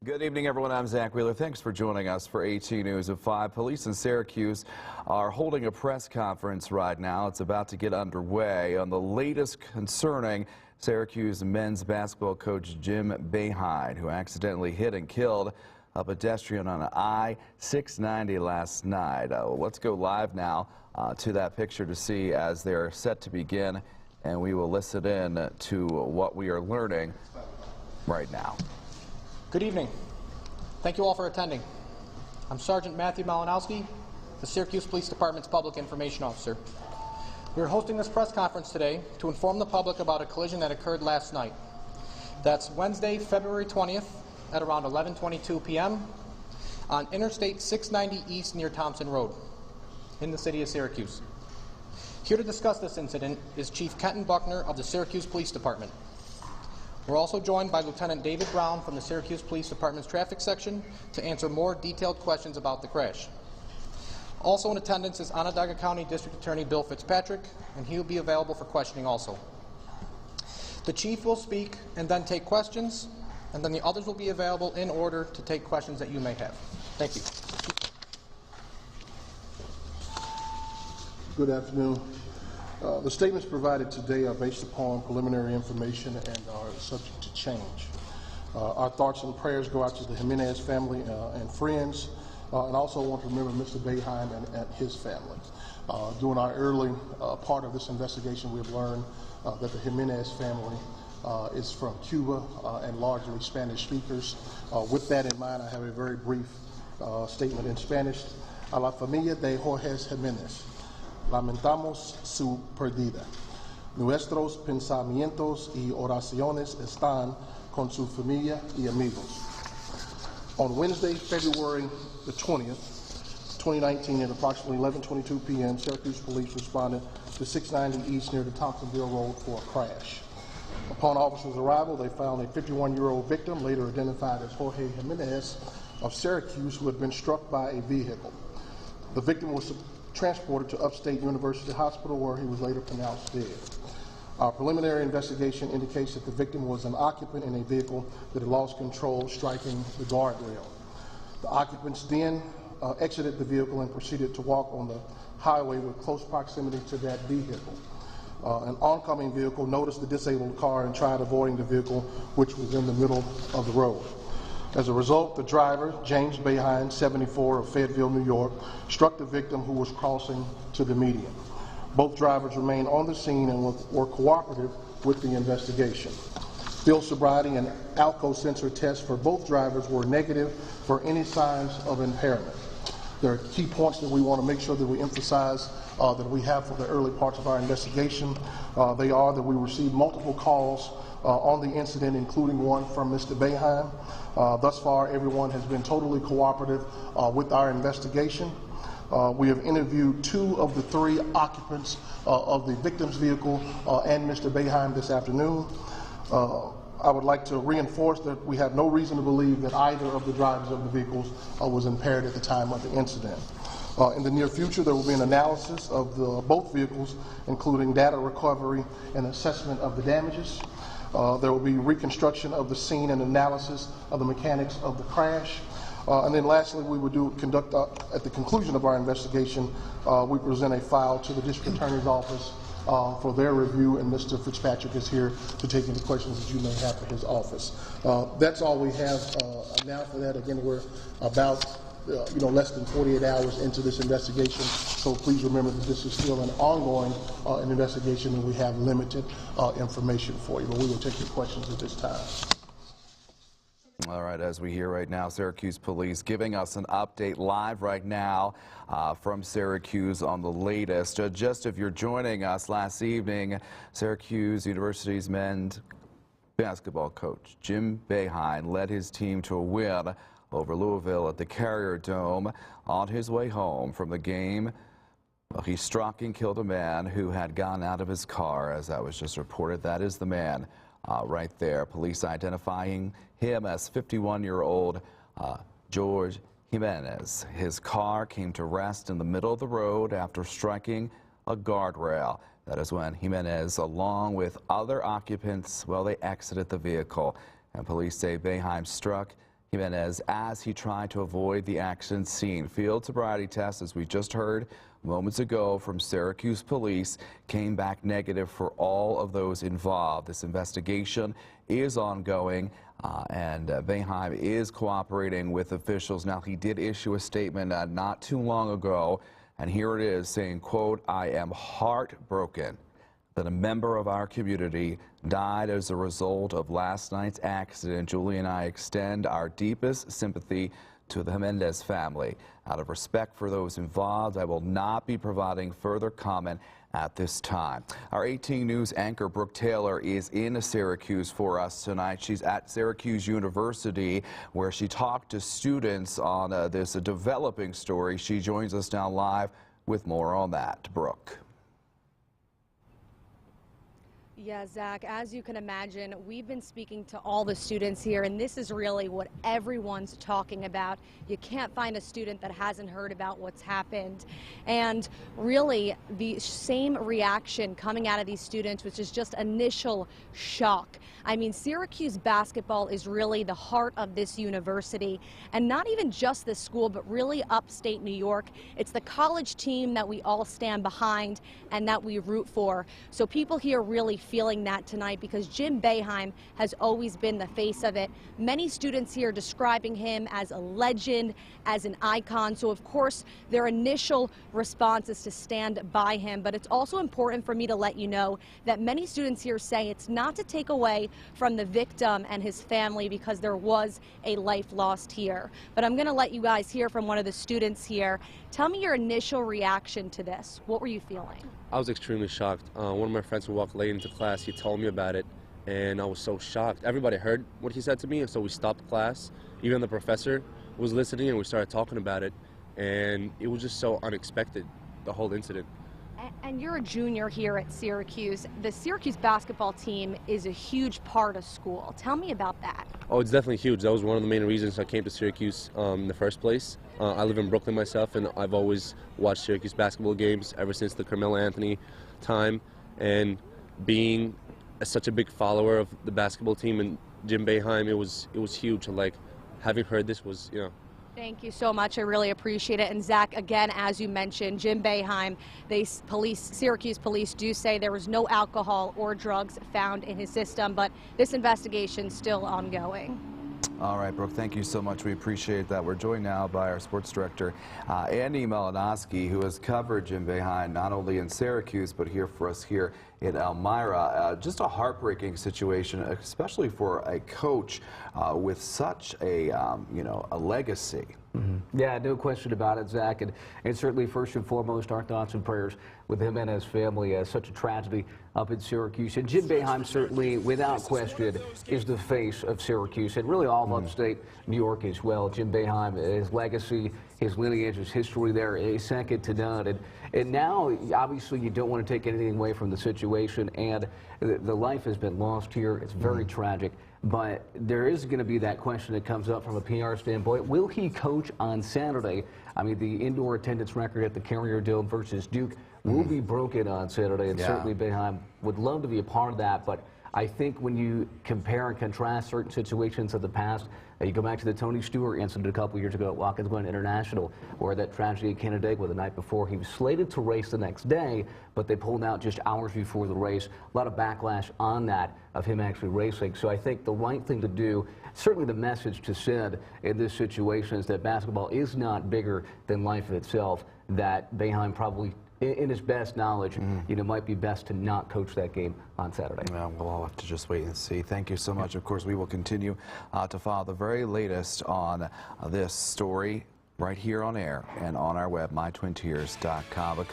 Good evening, everyone. I'm Zach Wheeler. Thanks for joining us for AT News at 5. Police in Syracuse are holding a press conference right now. It's about to get underway on the latest concerning Syracuse men's basketball coach Jim Boeheim, who accidentally hit and killed a pedestrian on I-690 last night. Let's go live now to that picture to see as they're set to begin, and we will listen in to what we are learning right now. Good evening. Thank you all for attending. I'm Sergeant Matthew Malinowski, the Syracuse Police Department's Public Information Officer. We are hosting this press conference today to inform the public about a collision that occurred last night. That's Wednesday, February 20th at around 11:22 p.m. on Interstate 690 East near Thompson Road in the city of Syracuse. Here to discuss this incident is Chief Kenton Buckner of the Syracuse Police Department. We're also joined by Lieutenant David Brown from the Syracuse Police Department's traffic section to answer more detailed questions about the crash. Also in attendance is Onondaga County District Attorney Bill Fitzpatrick, and he will be available for questioning also. The Chief will speak and then take questions, and then the others will be available in order to take questions that you may have. Thank you. Good afternoon. The statements provided today are based upon preliminary information and are subject to change. Our thoughts and prayers go out to the Jimenez family and friends, and also want to remember Mr. Boeheim and his family. During our early part of this investigation, we have learned that the Jimenez family is from Cuba and largely Spanish speakers. With that in mind, I have a very brief statement in Spanish. A la familia de Jorge Jimenez. Lamentamos su pérdida. Nuestros pensamientos y oraciones están con su familia y amigos. On Wednesday, February the 20th, 2019, at approximately 11:22 p.m., Syracuse police responded to 690 East near the Thompsonville Road for a crash. Upon officers' arrival, they found a 51-year-old victim, later identified as Jorge Jimenez of Syracuse, who had been struck by a vehicle. The victim was transported to Upstate University Hospital, where he was later pronounced dead. Our preliminary investigation indicates that the victim was an occupant in a vehicle that had lost control, striking the guardrail. The occupants then exited the vehicle and proceeded to walk on the highway with close proximity to that vehicle. An oncoming vehicle noticed the disabled car and tried avoiding the vehicle, which was in the middle of the road. As a result, the driver, James Boeheim, 74, of Fayetteville, New York, struck the victim who was crossing to the median. Both drivers remained on the scene and were cooperative with the investigation. Field sobriety and alco sensor tests for both drivers were negative for any signs of impairment. There are key points that we want to make sure that we emphasize that we have for the early parts of our investigation. They are that we received multiple calls on the incident, including one from Mr. Boeheim. Thus far, everyone has been totally cooperative with our investigation. We have interviewed 2 of the 3 occupants of the victim's vehicle and Mr. Boeheim this afternoon. I would like to reinforce that we have no reason to believe that either of the drivers of the vehicles was impaired at the time of the incident. In the near future, there will be an analysis of both vehicles, including data recovery and assessment of the damages. There will be reconstruction of the scene and analysis of the mechanics of the crash. And then lastly, we would conduct at the conclusion of our investigation, we present a file to the District Attorney's Office for their review, and Mr. Fitzpatrick is here to take any questions that you may have for his office. That's all we have now for that. Again, we're about less than 48 hours into this investigation, so please remember that this is still an ongoing investigation and we have limited information for you, but we will take your questions at this time. All right, as we hear right now, Syracuse Police giving us an update live right now from Syracuse on the latest. Just if you're joining us last evening, Syracuse University's men's basketball coach Jim Boeheim led his team to a win over Louisville at the Carrier Dome. On his way home from the game, he struck and killed a man who had gotten out of his car, as that was just reported. That is the man right there. Police identifying him as 51-year-old George Jimenez. His car came to rest in the middle of the road after striking a guardrail. That is when Jimenez, along with other occupants, they exited the vehicle. And police say Boeheim struck Jimenez as he tried to avoid the accident scene. Field sobriety tests, as we just heard moments ago from Syracuse police, came back negative for all of those involved. This investigation is ongoing, and Boeheim is cooperating with officials. Now, he did issue a statement not too long ago, and here it is saying, quote, "I am heartbroken that a member of our community died as a result of last night's accident. Julie and I extend our deepest sympathy to the Jimenez family. Out of respect for those involved, I will not be providing further comment at this time." Our 18 News anchor Brooke Taylor is in Syracuse for us tonight. She's at Syracuse University, where she talked to students on this developing story. She joins us now live with more on that. Brooke. Yeah, Zach, as you can imagine, we've been speaking to all the students here, and this is really what everyone's talking about. You can't find a student that hasn't heard about what's happened. And really, the same reaction coming out of these students, which is just initial shock. I mean, Syracuse basketball is really the heart of this university, and not even just this school, but really upstate New York. It's the college team that we all stand behind and that we root for. So people here really feeling that tonight, because Jim Boeheim has always been the face of it. Many students here describing him as a legend, as an icon. So of course their initial response is to stand by him, but it's also important for me to let you know that many students here say it's not to take away from the victim and his family, because there was a life lost here. But I'm going to let you guys hear from one of the students here. Tell me your initial reaction to this. What were you feeling? I was extremely shocked. One of my friends who walked late into class, he told me about it, and I was so shocked. Everybody heard what he said to me, and so we stopped class. Even the professor was listening, and we started talking about it, and it was just so unexpected, the whole incident. And you're a junior here at Syracuse. The Syracuse basketball team is a huge part of school. Tell me about that. Oh, it's definitely huge. That was one of the main reasons I came to Syracuse in the first place. I live in Brooklyn myself, and I've always watched Syracuse basketball games ever since the Carmelo Anthony time. And being such a big follower of the basketball team and Jim Boeheim, it was huge. Like, having heard this was, you know. Thank you so much. I really appreciate it. And Zach, again, as you mentioned, Jim Boeheim, Syracuse police do say there was no alcohol or drugs found in his system, but this investigation is still ongoing. All right, Brooke, thank you so much. We appreciate that. We're joined now by our sports director, Andy Malinowski, who has covered Jim Boeheim not only in Syracuse, but here for us here in Elmira. Just a heartbreaking situation, especially for a coach with such a, a legacy. Mm-hmm. Yeah, no question about it, Zach. And certainly, first and foremost, our thoughts and prayers with him and his family. Such a tragedy up in Syracuse. And Jim Boeheim, certainly, without question, is the face of Syracuse and really all of upstate New York as well. Jim Boeheim, his legacy, his lineage, his history there is second to none. And now, obviously, you don't want to take anything away from the situation. And the life has been lost here. It's very tragic. But there is going to be that question that comes up from a PR standpoint. Will he coach on Saturday? I mean, the indoor attendance record at the Carrier Dome versus Duke will be broken on Saturday, and certainly Boeheim would love to be a part of that. But I think when you compare and contrast certain situations of the past, you go back to the Tony Stewart incident a couple years ago at Watkins Glen International, where that tragedy at Canandaigua the night before. He was slated to race the next day, but they pulled out just hours before the race. A lot of backlash on that of him actually racing. So I think the right thing to do, certainly the message to send in this situation, is that basketball is not bigger than life itself, that Boeheim probably, in his best knowledge, might be best to not coach that game on Saturday. Well, we'll all have to just wait and see. Thank you so much. Of course, we will continue to follow the very latest on this story right here on air and on our web, mytwintears.com.